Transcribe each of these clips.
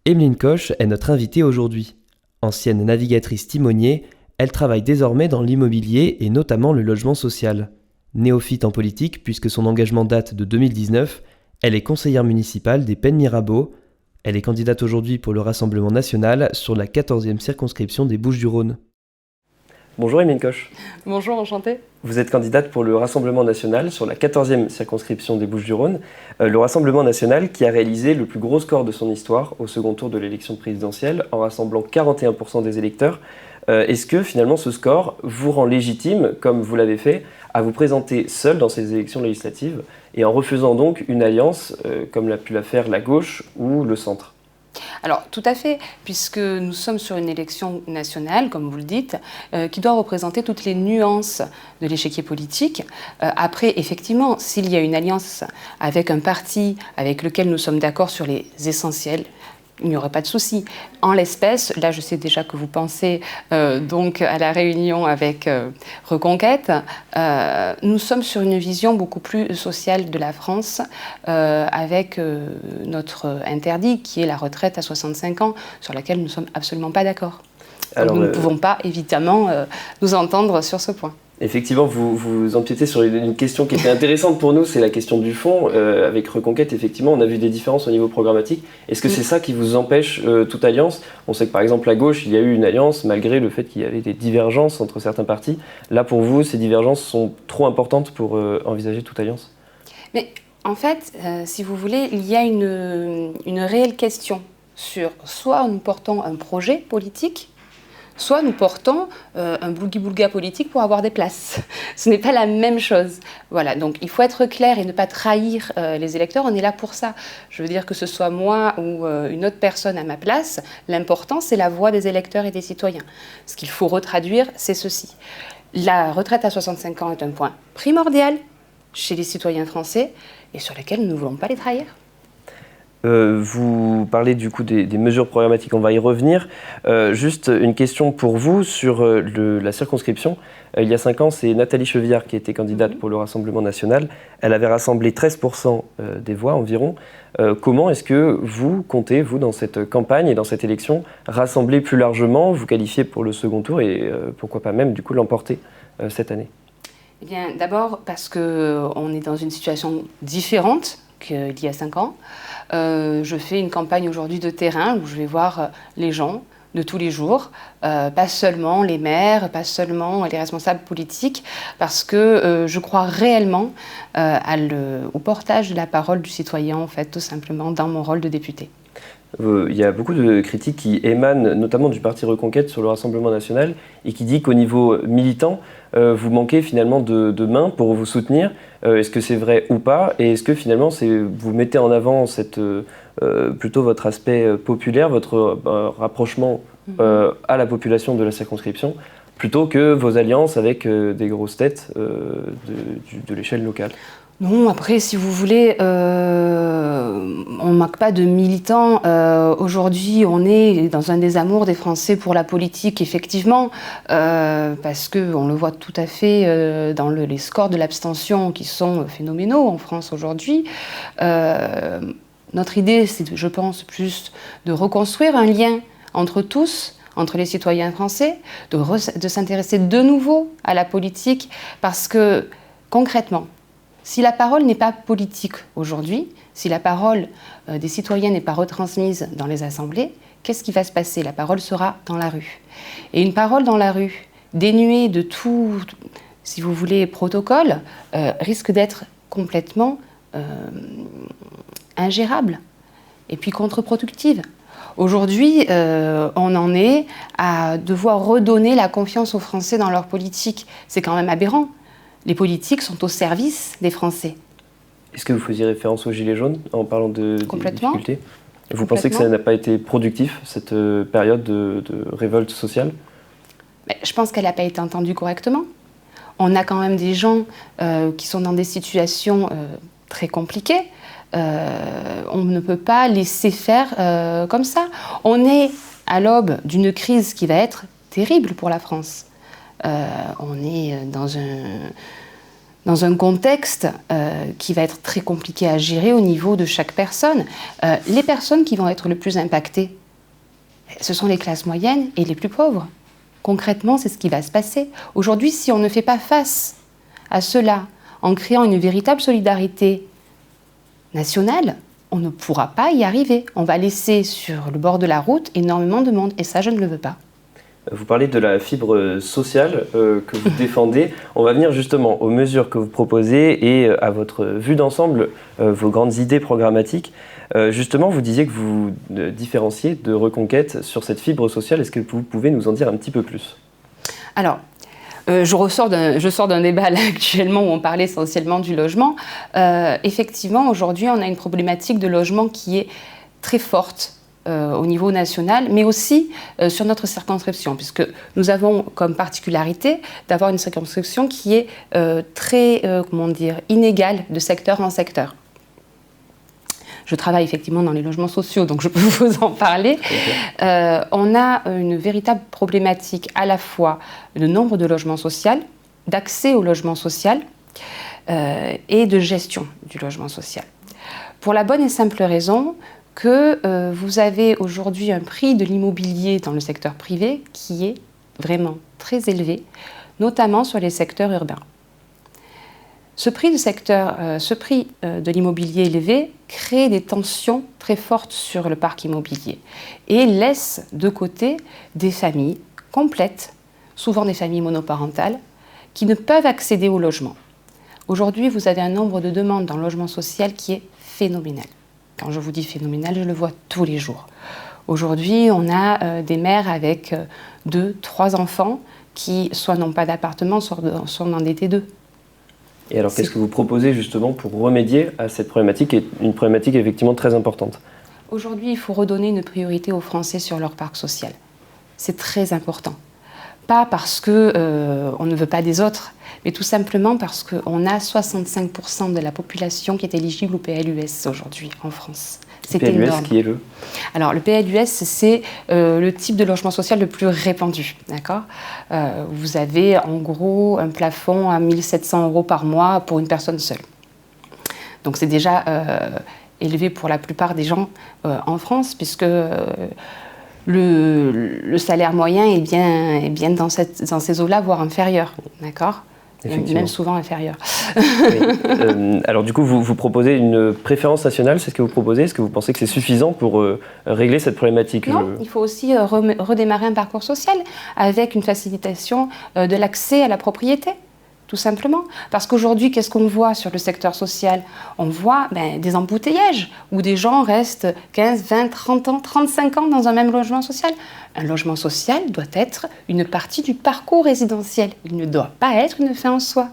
Emeline Koch est notre invitée aujourd'hui. Ancienne navigatrice timonier, elle travaille désormais dans l'immobilier et notamment le logement social. Néophyte en politique puisque son engagement date de 2019, elle est conseillère municipale des Pennes Mirabeau. Elle est candidate aujourd'hui pour le Rassemblement national sur la 14e circonscription des Bouches-du-Rhône. Bonjour Emeline Koch. Bonjour, enchantée. Vous êtes candidate pour le Rassemblement national sur la 14e circonscription des Bouches-du-Rhône. Le Rassemblement national qui a réalisé le plus gros score de son histoire au second tour de l'élection présidentielle en rassemblant 41% des électeurs. Est-ce que finalement ce score vous rend légitime, comme vous l'avez fait, à vous présenter seul dans ces élections législatives et en refusant donc une alliance comme l'a pu la faire la gauche ou le centre ? Alors, tout à fait, puisque nous sommes sur une élection nationale, comme vous le dites, qui doit représenter toutes les nuances de l'échiquier politique. Après, effectivement, s'il y a une alliance avec un parti avec lequel nous sommes d'accord sur les essentiels, il n'y aurait pas de souci. En l'espèce, là je sais déjà que vous pensez donc à la réunion avec Reconquête, nous sommes sur une vision beaucoup plus sociale de la France avec notre interdit qui est la retraite à 65 ans sur laquelle nous ne sommes absolument pas d'accord. Donc nous ne pouvons pas évidemment nous entendre sur ce point. Effectivement, vous empiétez sur une question qui était intéressante pour nous, c'est la question du fond. Avec Reconquête, effectivement, on a vu des différences au niveau programmatique. Est-ce que c'est ça qui vous empêche toute alliance ? On sait que par exemple, à gauche, il y a eu une alliance malgré le fait qu'il y avait des divergences entre certains partis. Là, pour vous, ces divergences sont trop importantes pour envisager toute alliance ? Mais en fait, si vous voulez, il y a une réelle question sur soit nous portons un projet politique, soit nous portons un boulga politique pour avoir des places. Ce n'est pas la même chose. Voilà, donc il faut être clair et ne pas trahir les électeurs. On est là pour ça. Je veux dire que ce soit moi ou une autre personne à ma place, l'important c'est la voix des électeurs et des citoyens. Ce qu'il faut retraduire, c'est ceci. La retraite à 65 ans est un point primordial chez les citoyens français et sur lequel nous ne voulons pas les trahir. Vous parlez du coup des mesures programmatiques, on va y revenir. Juste une question pour vous sur la circonscription. Il y a 5 ans, c'est Nathalie Chevillard qui était candidate pour le Rassemblement national. Elle avait rassemblé 13% des voix environ. Comment est-ce que vous comptez, vous, dans cette campagne et dans cette élection, rassembler plus largement, vous qualifier pour le second tour et pourquoi pas même du coup l'emporter cette année ? Eh bien, d'abord parce qu'on est dans une situation différente qu'il y a 5 ans. Je fais une campagne aujourd'hui de terrain où je vais voir les gens de tous les jours, pas seulement les maires, pas seulement les responsables politiques, parce que je crois réellement au portage de la parole du citoyen, en fait, tout simplement, dans mon rôle de député. Il y a beaucoup de critiques qui émanent notamment du parti Reconquête sur le Rassemblement national et qui dit qu'au niveau militant, vous manquez finalement de mains pour vous soutenir. Est-ce que c'est vrai ou pas ? Et est-ce que finalement vous mettez en avant plutôt votre aspect populaire, votre rapprochement à la population de la circonscription, plutôt que vos alliances avec des grosses têtes de l'échelle locale ? Non, après, si vous voulez, on ne manque pas de militants. Aujourd'hui, on est dans un désamour des Français pour la politique, effectivement, parce qu'on le voit tout à fait dans les scores de l'abstention qui sont phénoménaux en France aujourd'hui. Notre idée, c'est, je pense, plus de reconstruire un lien entre tous, entre les citoyens français, de s'intéresser de nouveau à la politique, parce que, concrètement, si la parole n'est pas politique aujourd'hui, si la parole des citoyens n'est pas retransmise dans les assemblées, qu'est-ce qui va se passer ? La parole sera dans la rue. Et une parole dans la rue, dénuée de tout, si vous voulez, protocole, risque d'être complètement ingérable et puis contre-productive. Aujourd'hui, on en est à devoir redonner la confiance aux Français dans leur politique. C'est quand même aberrant. Les politiques sont au service des Français. Est-ce que vous faisiez référence aux Gilets jaunes en parlant des difficultés ? Vous pensez que ça n'a pas été productif, cette période de révolte sociale ? Je pense qu'elle n'a pas été entendue correctement. On a quand même des gens qui sont dans des situations très compliquées. On ne peut pas laisser faire comme ça. On est à l'aube d'une crise qui va être terrible pour la France. On est dans un contexte qui va être très compliqué à gérer au niveau de chaque personne. Les personnes qui vont être le plus impactées, ce sont les classes moyennes et les plus pauvres. Concrètement, c'est ce qui va se passer. Aujourd'hui, si on ne fait pas face à cela en créant une véritable solidarité nationale, on ne pourra pas y arriver. On va laisser sur le bord de la route énormément de monde, et ça, je ne le veux pas. Vous parlez de la fibre sociale que vous défendez. On va venir justement aux mesures que vous proposez et à votre vue d'ensemble, vos grandes idées programmatiques. Justement, vous disiez que vous différenciez de Reconquête sur cette fibre sociale. Est-ce que vous pouvez nous en dire un petit peu plus ? Alors, je sors d'un débat là, actuellement où on parlait essentiellement du logement. Effectivement, aujourd'hui, on a une problématique de logement qui est très forte au niveau national, mais aussi sur notre circonscription, puisque nous avons comme particularité d'avoir une circonscription qui est très, inégale de secteur en secteur. Je travaille effectivement dans les logements sociaux, donc je peux vous en parler. Okay. On a une véritable problématique à la fois de nombre de logements sociaux, d'accès au logement social et de gestion du logement social. Pour la bonne et simple raison que vous avez aujourd'hui un prix de l'immobilier dans le secteur privé qui est vraiment très élevé, notamment sur les secteurs urbains. Ce prix de l'immobilier élevé crée des tensions très fortes sur le parc immobilier et laisse de côté des familles complètes, souvent des familles monoparentales, qui ne peuvent accéder au logement. Aujourd'hui, vous avez un nombre de demandes dans le logement social qui est phénoménal. Quand je vous dis phénoménal, je le vois tous les jours. Aujourd'hui, on a des mères avec 2, 3 enfants qui soit n'ont pas d'appartement, soit en DT2. Et alors, qu'est-ce que vous proposez justement pour remédier à cette problématique, qui est une problématique effectivement très importante ? Aujourd'hui, il faut redonner une priorité aux Français sur leur parc social. C'est très important. Pas parce qu'on ne veut pas des autres, mais tout simplement parce qu'on a 65% de la population qui est éligible au PLUS aujourd'hui en France. C'est PLUS énorme. Qui est le ? Alors le PLUS, c'est le type de logement social le plus répandu. D'accord ? Vous avez en gros un plafond à 1 700 € par mois pour une personne seule. Donc c'est déjà élevé pour la plupart des gens en France, puisque le salaire moyen est bien dans ces eaux-là, voire inférieur, d'accord ? Même souvent inférieur. Oui. Alors du coup, vous proposez une préférence nationale, c'est ce que vous proposez ? Est-ce que vous pensez que c'est suffisant pour régler cette problématique ? Non, il faut aussi redémarrer un parcours social avec une facilitation de l'accès à la propriété. Tout simplement. Parce qu'aujourd'hui, qu'est-ce qu'on voit sur le secteur social ? On voit des embouteillages où des gens restent 15, 20, 30 ans, 35 ans dans un même logement social. Un logement social doit être une partie du parcours résidentiel. Il ne doit pas être une fin en soi.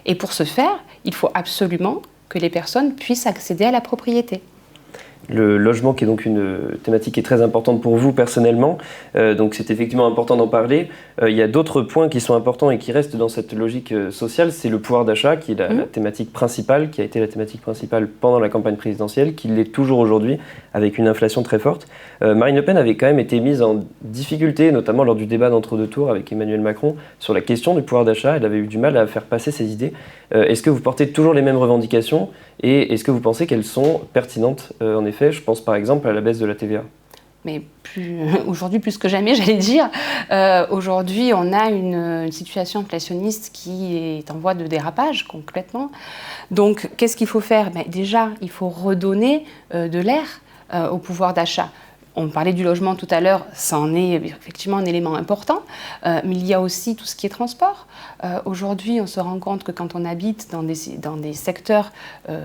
Et pour ce faire, il faut absolument que les personnes puissent accéder à la propriété. Le logement qui est donc une thématique qui est très importante pour vous personnellement, donc c'est effectivement important d'en parler. Il y a d'autres points qui sont importants et qui restent dans cette logique sociale, c'est le pouvoir d'achat qui est la thématique principale, qui a été la thématique principale pendant la campagne présidentielle, qui l'est toujours aujourd'hui avec une inflation très forte. Marine Le Pen avait quand même été mise en difficulté, notamment lors du débat d'entre-deux tours avec Emmanuel Macron, sur la question du pouvoir d'achat. Elle avait eu du mal à faire passer ses idées. Est-ce que vous portez toujours les mêmes revendications et est-ce que vous pensez qu'elles sont pertinentes en effet, je pense par exemple à la baisse de la TVA. Mais aujourd'hui, plus que jamais, j'allais dire. Aujourd'hui, on a une situation inflationniste qui est en voie de dérapage complètement. Donc, qu'est-ce qu'il faut faire ? Déjà, il faut redonner de l'air au pouvoir d'achat. On parlait du logement tout à l'heure, ça en est effectivement un élément important, mais il y a aussi tout ce qui est transport. Aujourd'hui, on se rend compte que quand on habite dans des secteurs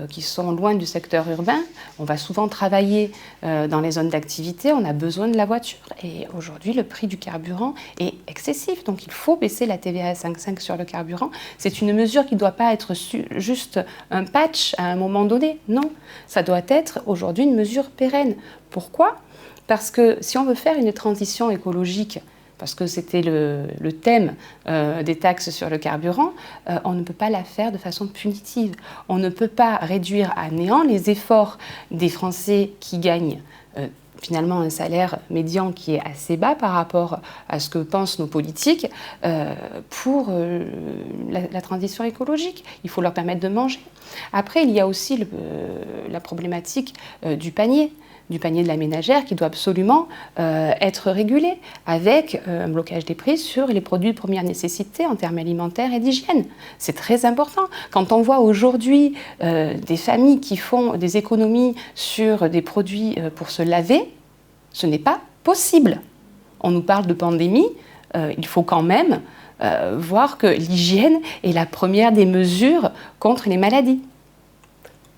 qui sont loin du secteur urbain, on va souvent travailler dans les zones d'activité, on a besoin de la voiture. Et aujourd'hui, le prix du carburant est excessif, donc il faut baisser la TVA à 5,5 sur le carburant. C'est une mesure qui ne doit pas être juste un patch à un moment donné, non. Ça doit être aujourd'hui une mesure pérenne. Pourquoi ? Parce que si on veut faire une transition écologique, parce que c'était le thème des taxes sur le carburant, on ne peut pas la faire de façon punitive. On ne peut pas réduire à néant les efforts des Français qui gagnent finalement un salaire médian qui est assez bas par rapport à ce que pensent nos politiques pour la transition écologique. Il faut leur permettre de manger. Après, il y a aussi la problématique du panier de la ménagère qui doit absolument être régulé avec un blocage des prix sur les produits de première nécessité en termes alimentaires et d'hygiène. C'est très important. Quand on voit aujourd'hui des familles qui font des économies sur des produits pour se laver, ce n'est pas possible. On nous parle de pandémie, il faut quand même voir que l'hygiène est la première des mesures contre les maladies.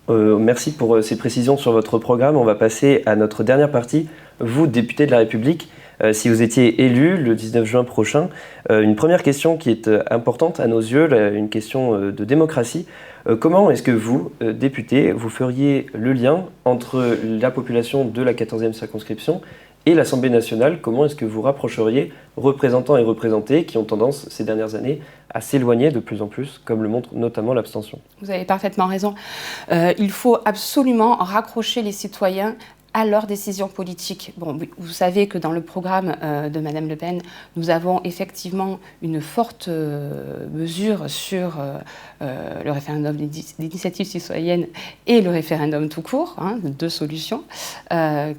Merci pour ces précisions sur votre programme. On va passer à notre dernière partie. Vous, député de la République, si vous étiez élu le 19 juin prochain, une première question qui est importante à nos yeux, une question de démocratie. Comment est-ce que vous, député, vous feriez le lien entre la population de la 14e circonscription et l'Assemblée nationale? Comment est-ce que vous rapprocheriez représentants et représentés qui ont tendance, ces dernières années, à s'éloigner de plus en plus, comme le montre notamment l'abstention? Vous avez parfaitement raison. Il faut absolument raccrocher les citoyens à leurs décisions politiques. Bon, vous savez que dans le programme de Madame Le Pen, nous avons effectivement une forte mesure sur le référendum d'initiative citoyenne et le référendum tout court, deux solutions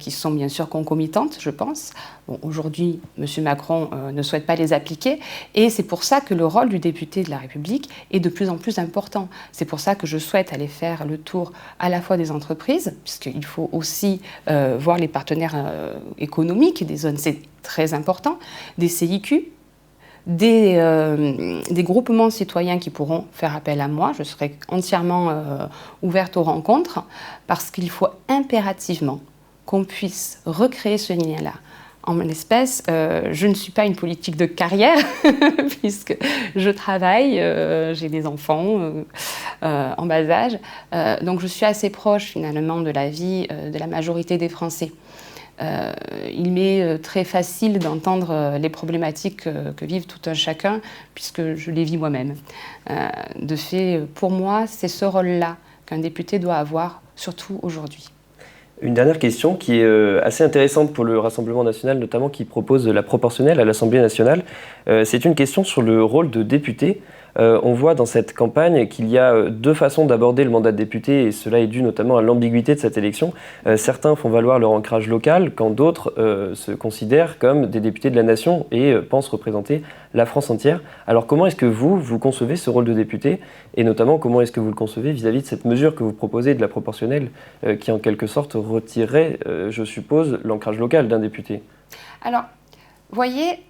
qui sont bien sûr concomitantes, je pense. Bon, aujourd'hui, M. Macron ne souhaite pas les appliquer et c'est pour ça que le rôle du député de la République est de plus en plus important. C'est pour ça que je souhaite aller faire le tour à la fois des entreprises, puisqu'il faut aussi voir les partenaires économiques des zones, c'est très important, des CIQ, des groupements citoyens qui pourront faire appel à moi. Je serai entièrement ouverte aux rencontres parce qu'il faut impérativement qu'on puisse recréer ce lien-là. En mon espèce, je ne suis pas une politique de carrière puisque je travaille, j'ai des enfants en bas âge, donc je suis assez proche finalement de la vie de la majorité des Français. Il m'est très facile d'entendre les problématiques que vivent tout un chacun puisque je les vis moi-même. De fait, pour moi, c'est ce rôle-là qu'un député doit avoir, surtout aujourd'hui. Une dernière question qui est assez intéressante pour le Rassemblement national, notamment qui propose la proportionnelle à l'Assemblée nationale. C'est une question sur le rôle de député. On voit dans cette campagne qu'il y a deux façons d'aborder le mandat de député et cela est dû notamment à l'ambiguïté de cette élection. Certains font valoir leur ancrage local quand d'autres se considèrent comme des députés de la nation et pensent représenter la France entière. Alors comment est-ce que vous concevez ce rôle de député et notamment comment est-ce que vous le concevez vis-à-vis de cette mesure que vous proposez de la proportionnelle qui en quelque sorte retirerait, je suppose, l'ancrage local d'un député? Alors, vous voyez,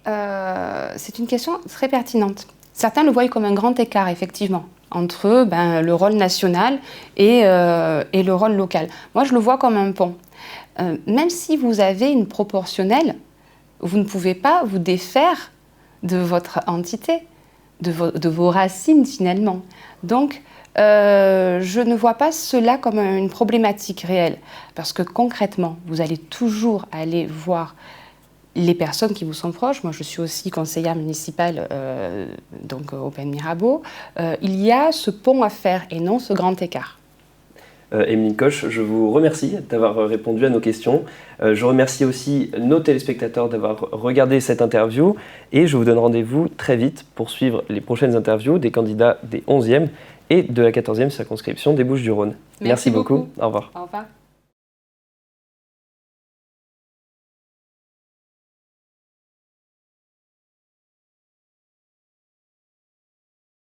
c'est une question très pertinente. Certains le voient comme un grand écart, effectivement, entre le rôle national et le rôle local. Moi, je le vois comme un pont. Même si vous avez une proportionnelle, vous ne pouvez pas vous défaire de votre entité, de vos racines, finalement. Donc, je ne vois pas cela comme une problématique réelle. Parce que concrètement, vous allez toujours aller voir les personnes qui vous sont proches. Moi, je suis aussi conseillère municipale donc au Pen Mirabeau. Il y a ce pont à faire et non ce grand écart. Emeline Koch, je vous remercie d'avoir répondu à nos questions. Je remercie aussi nos téléspectateurs d'avoir regardé cette interview et je vous donne rendez-vous très vite pour suivre les prochaines interviews des candidats des 11e et de la 14e circonscription des Bouches-du-Rhône. Merci beaucoup. Au revoir. Au revoir.